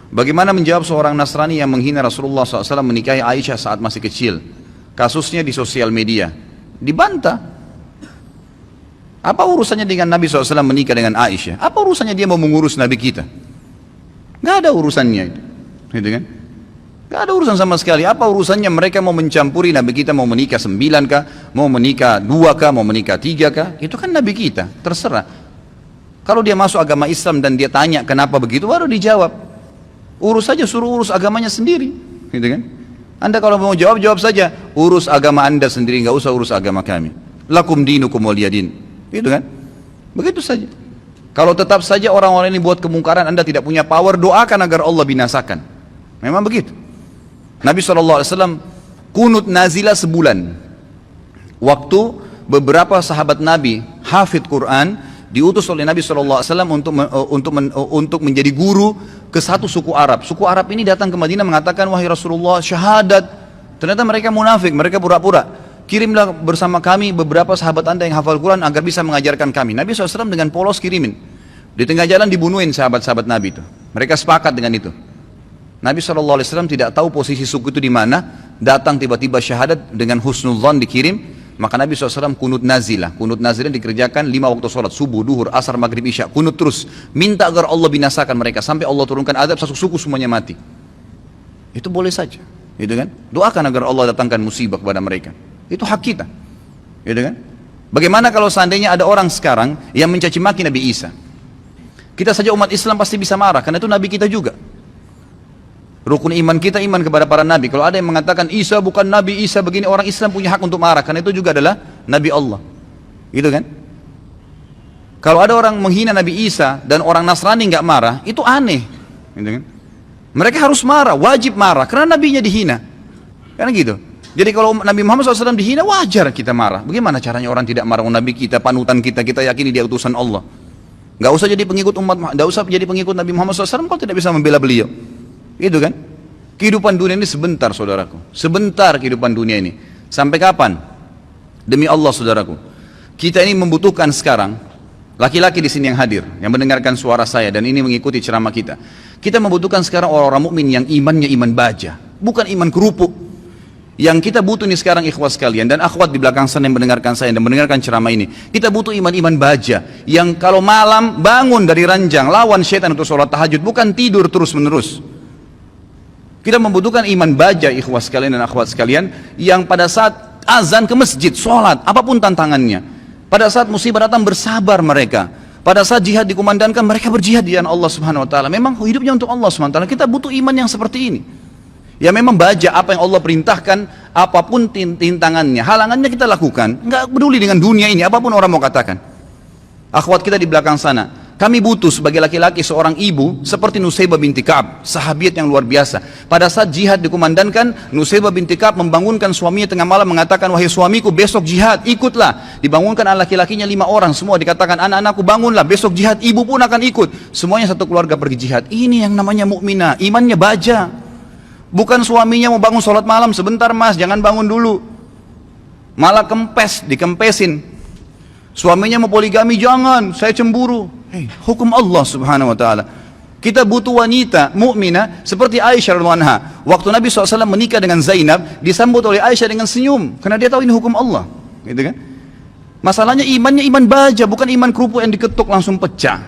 Bagaimana menjawab seorang Nasrani yang menghina Rasulullah SAW menikahi Aisyah saat masih kecil? Kasusnya di sosial media. Dibantah. Apa urusannya dengan Nabi SAW menikah dengan Aisyah? Apa urusannya dia mau mengurus Nabi kita? Gak ada urusannya itu. Gitu kan? Gak ada urusan sama sekali. Apa urusannya mereka mau mencampuri Nabi kita, mau menikah 9 kah, mau menikah 2 kah, mau menikah 3 kah? Itu kan Nabi kita, terserah. Kalau dia masuk agama Islam dan dia tanya kenapa begitu, baru dijawab. Urus saja, suruh urus agamanya sendiri, gitu kan? Anda kalau mau jawab, jawab saja. Urus agama Anda sendiri, nggak usah urus agama kami. Lakum dinukum waliyadin, gitu kan? Begitu saja. Kalau tetap saja orang-orang ini buat kemungkaran, Anda tidak punya power, doakan agar Allah binasakan. Memang begitu. Nabi SAW kunut nazilah sebulan. Waktu beberapa sahabat Nabi hafid Quran diutus oleh Nabi SAW untuk menjadi guru ke satu suku Arab. Suku Arab ini datang ke Madinah mengatakan, wahai Rasulullah, syahadat. Ternyata mereka munafik, mereka pura-pura. Kirimlah bersama kami beberapa sahabat Anda yang hafal Quran agar bisa mengajarkan kami. Nabi SAW dengan polos kirimin. Di tengah jalan dibunuhin sahabat-sahabat Nabi itu. Mereka sepakat dengan itu. Nabi SAW tidak tahu posisi suku itu di mana. Datang tiba-tiba syahadat dengan husnudzan dikirim. Maka Nabi SAW kunut nazilah. Kunut nazilah dikerjakan 5 waktu sholat. Subuh, duhur, asar, maghrib, isya. Kunut terus. Minta agar Allah binasakan mereka. Sampai Allah turunkan azab satu suku semuanya mati. Itu boleh saja. Gitu kan? Doakan agar Allah datangkan musibah kepada mereka. Itu hak kita. Gitu kan? Bagaimana kalau seandainya ada orang sekarang yang mencaci maki Nabi Isa? Kita saja umat Islam pasti bisa marah. Karena itu Nabi kita juga. Rukun iman kita iman kepada para nabi. Kalau ada yang mengatakan Isa bukan nabi, Isa begini, orang Islam punya hak untuk marah karena itu juga adalah nabi Allah. Gitu kan? Kalau ada orang menghina Nabi Isa dan orang Nasrani nggak marah, itu aneh. Gitu kan? Mereka harus marah, wajib marah karena nabinya dihina. Karena gitu. Jadi kalau Nabi Muhammad SAW dihina, wajar kita marah. Bagaimana caranya orang tidak marah? Nabi kita, panutan kita, kita yakini dia utusan Allah. Nggak usah jadi pengikut nggak usah jadi pengikut Nabi Muhammad SAW kalau tidak bisa membela beliau. Itu kan? Kehidupan dunia ini sebentar, saudaraku. Sebentar kehidupan dunia ini. Sampai kapan? Demi Allah, saudaraku. Kita ini membutuhkan sekarang, laki-laki di sini yang hadir, yang mendengarkan suara saya dan ini mengikuti ceramah kita. Kita membutuhkan sekarang orang-orang mukmin yang imannya iman baja, bukan iman kerupuk. Yang kita butuh ini sekarang ikhwas sekalian dan akhwat di belakang sana yang mendengarkan saya dan mendengarkan ceramah ini. Kita butuh iman-iman baja yang kalau malam bangun dari ranjang, lawan syaitan untuk sholat tahajud, bukan tidur terus-menerus. Kita membutuhkan iman baja ikhwas sekalian dan akhwat sekalian yang pada saat azan ke masjid, sholat, apapun tantangannya. Pada saat musibah datang bersabar mereka. Pada saat jihad dikumandangkan mereka berjihad di jalan Allah Subhanahu wa taala. Memang hidupnya untuk Allah Subhanahu wa taala. Kita butuh iman yang seperti ini. Ya memang baja apa yang Allah perintahkan, apapun tintangannya, halangannya kita lakukan. Enggak peduli dengan dunia ini, apapun orang mau katakan. Akhwat kita di belakang sana. Kami butuh sebagai laki-laki seorang ibu seperti Nusaybah binti Ka'ab, sahabiat yang luar biasa. Pada saat jihad dikumandangkan, Nusaybah binti Ka'ab membangunkan suaminya tengah malam mengatakan, wahai suamiku besok jihad, ikutlah. Dibangunkan anak laki-lakinya 5 orang, semua dikatakan anak-anakku bangunlah, besok jihad, ibu pun akan ikut. Semuanya satu keluarga pergi jihad. Ini yang namanya mukminah, imannya baja. Bukan suaminya mau bangun sholat malam, sebentar mas, jangan bangun dulu. Malah kempes, dikempesin. Suaminya mau poligami, jangan, saya cemburu. Hukum Allah Subhanahu wa taala. Kita butuh wanita mukminah seperti Aisyah radhiyallahu anha. Waktu Nabi SAW menikah dengan Zainab, disambut oleh Aisyah dengan senyum karena dia tahu ini hukum Allah, gitu kan? Masalahnya imannya iman baja, bukan iman kerupuk yang diketuk langsung pecah.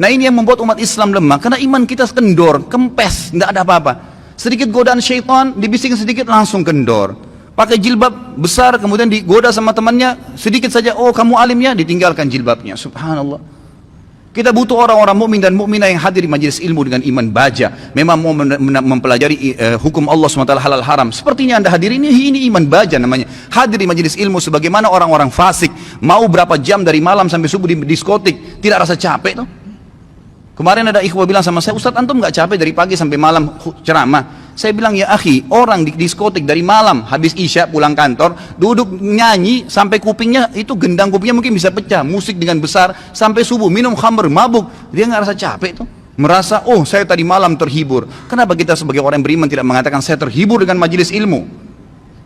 Nah ini yang membuat umat Islam lemah karena iman kita kendor, kempes, tidak ada apa-apa. Sedikit godaan syaitan, dibisikin sedikit langsung kendor. Pakai jilbab besar kemudian digoda sama temannya, sedikit saja, oh kamu alimnya, ditinggalkan jilbabnya. Subhanallah. Kita butuh orang-orang mukmin dan mukminah yang hadir di majelis ilmu dengan iman baja. Memang mau mempelajari hukum Allah SWT halal haram. Sepertinya anda hadir ini iman baja namanya. Hadir di majelis ilmu sebagaimana orang-orang fasik. Mau berapa jam dari malam sampai subuh di diskotik. Tidak rasa capek tuh. Kemarin ada ikhwah bilang sama saya, Ustadz antum gak capek dari pagi sampai malam ceramah? Saya bilang ya akhi, orang di diskotik dari malam habis isya pulang kantor duduk nyanyi sampai kupingnya itu gendang kupingnya mungkin bisa pecah, musik dengan besar sampai subuh, minum khamr, mabuk, dia nggak rasa capek tuh, merasa oh saya tadi malam terhibur. Kenapa kita sebagai orang beriman tidak mengatakan saya terhibur dengan majelis ilmu,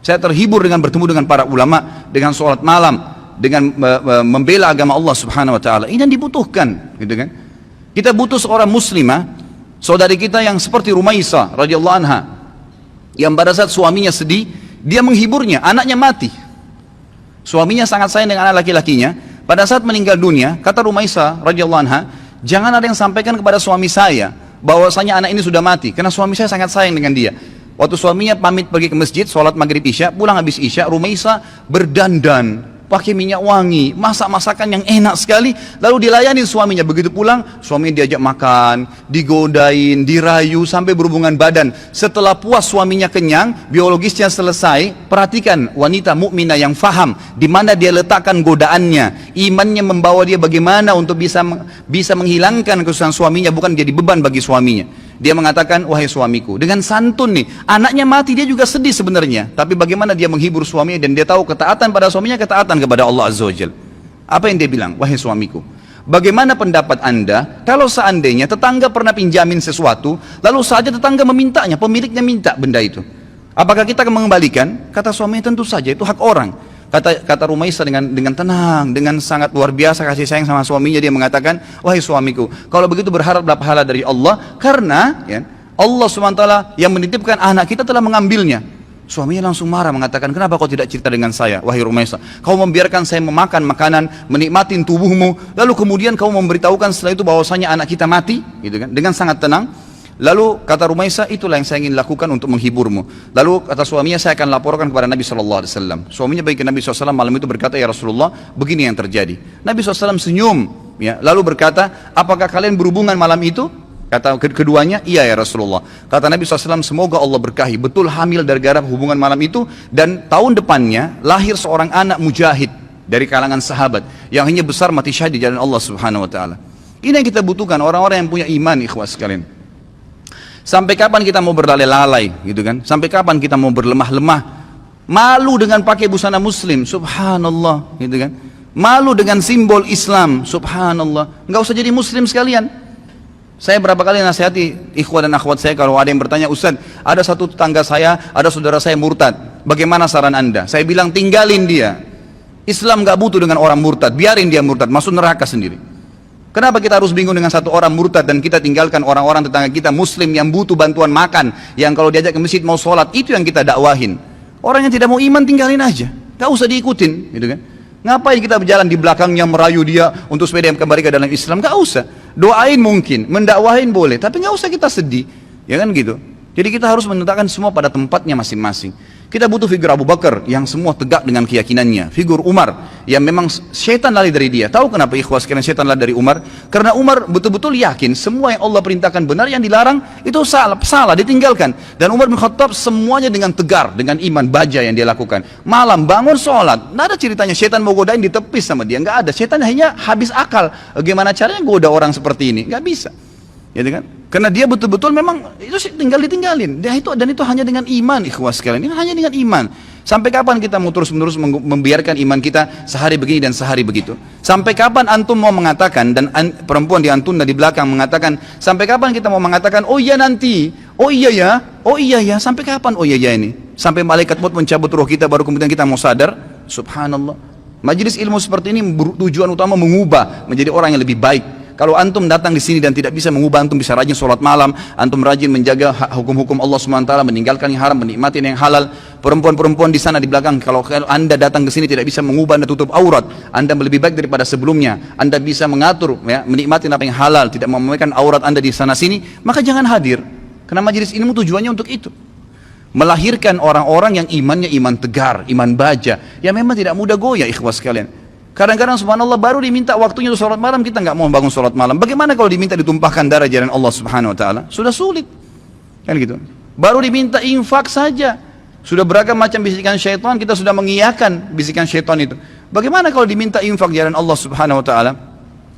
saya terhibur dengan bertemu dengan para ulama, dengan sholat malam, dengan membela agama Allah Subhanahu Wa Taala? Ini yang dibutuhkan, gitu kan? Kita butuh seorang muslimah Saudari kita yang seperti Rumaisa radhiyallahu anha, yang pada saat suaminya sedih, dia menghiburnya, anaknya mati. Suaminya sangat sayang dengan anak laki-lakinya. Pada saat meninggal dunia, kata Rumaisa radhiyallahu anha, jangan ada yang sampaikan kepada suami saya bahwasanya anak ini sudah mati, karena suami saya sangat sayang dengan dia. Waktu suaminya pamit pergi ke masjid, sholat maghrib isya, pulang habis isya, Rumaisa berdandan, pakai minyak wangi, masak masakan yang enak sekali, lalu dilayani suaminya. Begitu pulang, suaminya diajak makan, digodain, dirayu, sampai berhubungan badan. Setelah puas suaminya kenyang, biologisnya selesai, perhatikan wanita mukminah yang faham di mana dia letakkan godaannya, imannya membawa dia bagaimana untuk bisa menghilangkan kesusahan suaminya, bukan jadi beban bagi suaminya. Dia mengatakan, wahai suamiku, dengan santun nih, anaknya mati, dia juga sedih sebenarnya, tapi bagaimana dia menghibur suaminya, dan dia tahu ketaatan pada suaminya, ketaatan kepada Allah Azza wa Jalla. Apa yang dia bilang? Wahai suamiku, bagaimana pendapat anda kalau seandainya tetangga pernah pinjamin sesuatu, lalu saja tetangga memintanya, pemiliknya minta benda itu, apakah kita akan mengembalikan? Kata suaminya, tentu saja, itu hak orang. Kata Rumaisa dengan tenang, dengan sangat luar biasa kasih sayang sama suaminya, dia mengatakan, wahai suamiku, kalau begitu berharaplah pahala dari Allah, karena ya, Allah SWT yang menitipkan anak kita telah mengambilnya. Suaminya langsung marah, mengatakan, kenapa kau tidak cerita dengan saya, wahai Rumaisa? Kau membiarkan saya memakan makanan, menikmatin tubuhmu, lalu kemudian kau memberitahukan setelah itu bahwasanya anak kita mati, gitu kan? Dengan sangat tenang. Lalu kata Rumaisa, itulah yang saya ingin lakukan untuk menghiburmu. Lalu kata suaminya, saya akan laporkan kepada Nabi SAW. Suaminya baik ke Nabi SAW malam itu, berkata, ya Rasulullah, begini yang terjadi. Nabi SAW senyum, ya, lalu berkata, apakah kalian berhubungan malam itu? Kata keduanya, iya ya Rasulullah. Kata Nabi SAW, semoga Allah berkahi, betul hamil gara-gara hubungan malam itu, dan tahun depannya lahir seorang anak mujahid dari kalangan sahabat yang hanya besar mati syahid di jalan Allah Subhanahu Wa Taala. Ini yang kita butuhkan, orang-orang yang punya iman, ikhwas sekalian. Sampai kapan kita mau berlalai-lalai, gitu kan? Sampai kapan kita mau berlemah-lemah? Malu dengan pakai busana muslim, subhanallah, gitu kan? Malu dengan simbol Islam, subhanallah. Nggak usah jadi muslim sekalian. Saya berapa kali nasihati ikhwah dan akhwat saya, kalau ada yang bertanya, Ustaz, ada satu tetangga saya, ada saudara saya murtad, bagaimana saran anda? Saya bilang, tinggalin dia. Islam nggak butuh dengan orang murtad, biarin dia murtad, masuk neraka sendiri. Kenapa kita harus bingung dengan satu orang murtad dan kita tinggalkan orang-orang tetangga kita muslim yang butuh bantuan makan, yang kalau diajak ke masjid mau sholat, itu yang kita dakwahin. Orang yang tidak mau iman tinggalin aja, gak usah diikutin, gitu kan? Ngapain kita berjalan di belakangnya merayu dia untuk supaya dia kembali ke dalam Islam? Gak usah. Doain mungkin, mendakwahin boleh, tapi gak usah kita sedih, ya kan gitu. Jadi kita harus menletakkan semua pada tempatnya masing-masing. Kita butuh figur Abu Bakar yang semua tegak dengan keyakinannya. Figur Umar yang memang syaitan lari dari dia. Tahu kenapa ikhwas karena syaitan lari dari Umar? Karena Umar betul-betul yakin semua yang Allah perintahkan benar, yang dilarang itu salah, ditinggalkan. Dan Umar bin Khattab semuanya dengan tegar, dengan iman baja yang dia lakukan. Malam bangun sholat, nggak ada ceritanya syaitan mau godain ditepis sama dia, nggak ada. Syaitan hanya habis akal. Bagaimana caranya goda orang seperti ini? Nggak bisa. Ya kan? Karena dia betul-betul memang itu tinggal ditinggalin. Dan itu hanya dengan iman, ikhwas sekalian. Ini hanya dengan iman. Sampai kapan kita mau terus-menerus membiarkan iman kita sehari begini dan sehari begitu? Sampai kapan antum mau mengatakan, dan perempuan di antun di belakang mengatakan, sampai kapan kita mau mengatakan, oh iya nanti, oh iya ya, sampai kapan oh iya ya ini? Sampai malaikat maut mencabut roh kita baru kemudian kita mau sadar? Subhanallah. Majelis ilmu seperti ini tujuan utama mengubah menjadi orang yang lebih baik. Kalau antum datang di sini dan tidak bisa mengubah, antum bisa rajin sholat malam, antum rajin menjaga hukum-hukum Allah SWT, meninggalkan yang haram, menikmati yang halal. Perempuan-perempuan di sana di belakang, kalau anda datang ke sini tidak bisa mengubah, anda tutup aurat, anda lebih baik daripada sebelumnya, anda bisa mengatur, ya, menikmati apa yang halal, tidak memamerkan aurat anda di sana sini, maka jangan hadir. Karena majelis ilmu tujuannya untuk itu, melahirkan orang-orang yang imannya iman tegar, iman baja, yang memang tidak mudah goyah, ikhwas sekalian. Kadang-kadang subhanallah baru diminta waktunya untuk sholat malam, kita nggak mau bangun sholat malam. Bagaimana kalau diminta ditumpahkan darah jalan Allah Subhanahu Wa Taala? Sudah sulit, kan gitu. Baru diminta infak saja, sudah beragam macam bisikan syaitan, kita sudah mengiyakan bisikan syaitan itu. Bagaimana kalau diminta infak jalan Allah Subhanahu Wa Taala?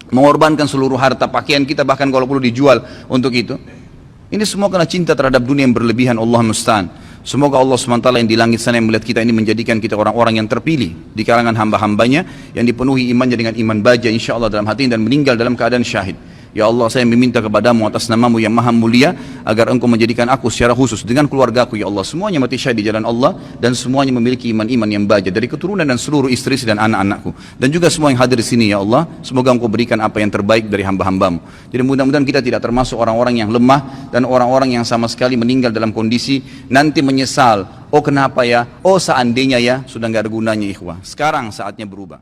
Mengorbankan seluruh harta, pakaian kita bahkan kalau perlu dijual untuk itu. Ini semua karena cinta terhadap dunia yang berlebihan, Allah musta'an. Semoga Allah SWT yang di langit sana yang melihat kita ini menjadikan kita orang-orang yang terpilih di kalangan hamba-hambanya yang dipenuhi imannya dengan iman baja insya Allah dalam hati dan meninggal dalam keadaan syahid. Ya Allah, saya meminta kepadamu atas namamu yang maha mulia, agar engkau menjadikan aku secara khusus dengan keluargaku, ya Allah, semuanya mati syahid di jalan Allah, dan semuanya memiliki iman-iman yang baja, dari keturunan dan seluruh istri dan anak-anakku, dan juga semua yang hadir di sini, ya Allah, semoga engkau berikan apa yang terbaik dari hamba-hambamu. Jadi mudah-mudahan kita tidak termasuk orang-orang yang lemah, dan orang-orang yang sama sekali meninggal dalam kondisi nanti menyesal, oh kenapa ya, oh seandainya ya, sudah nggak ada gunanya ikhwah. Sekarang saatnya berubah.